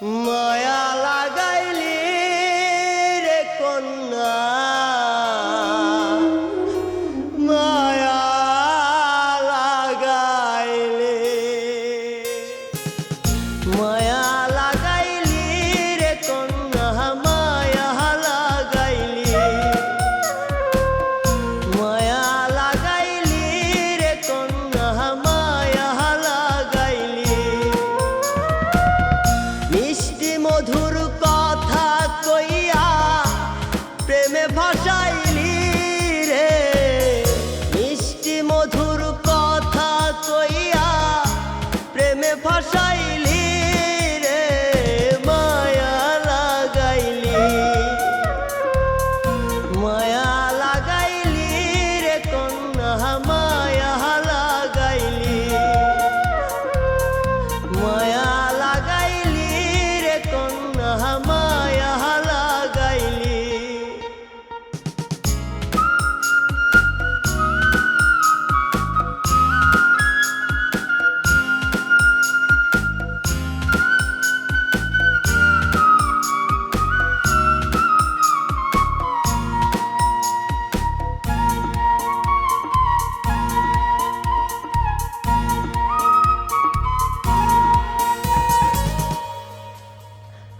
মায়া লাগাইলি রে কন্যা, মায়া লাগাইলে, মায়া লাগাইলি রে কন্যা, মায়া লাগাইলি, মায়া লাগাইলি রে কন্যা, মায়া লাগাইলি। মিষ্টি মধুর কথা কইয়া প্রেমে ভাসাইলি রে, মিষ্টি মধুর কথা কইয়া প্রেমে ভাসাইলি রে, মায়া লাগাইলি, মায়া লাগাইলি রে কন্যা, মায়া লাগাইলি, মায়া লাগাইলি রে কন্যা, মায়া লাগাইলি।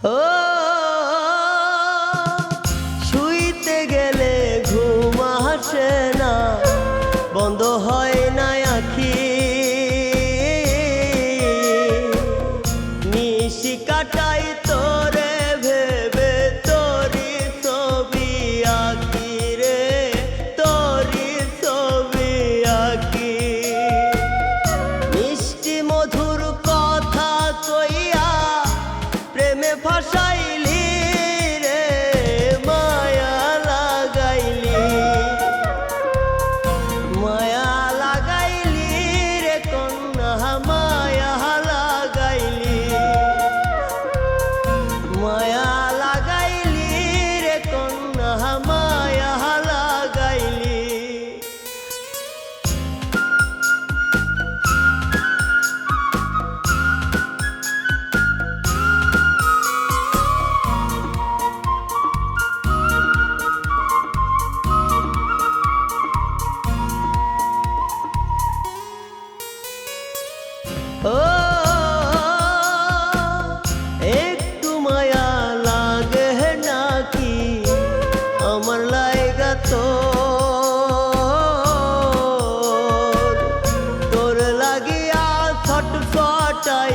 ও শুইতে গেলে ঘুম আসে না, বন্ধ হয় না আখি, নিশি কাটাই তোরে ভেবে, তোরি ছবি আঁকি রে, তোরি ছবি আঁকি। মিষ্টি মধুর কথা কইয়া প্রেমে ভাসাইলি রে, মায়া লাগাইলি, মায়া লাগাইলি রে কন্যা, মায়া লাগাইলি, মায়া লাগাইলি রে কন্যা, মায়া লাগাইলি। ও একটু মায়া লাগে নাকি আমার লাইগা, তোর লাগিয়া ছটফটাই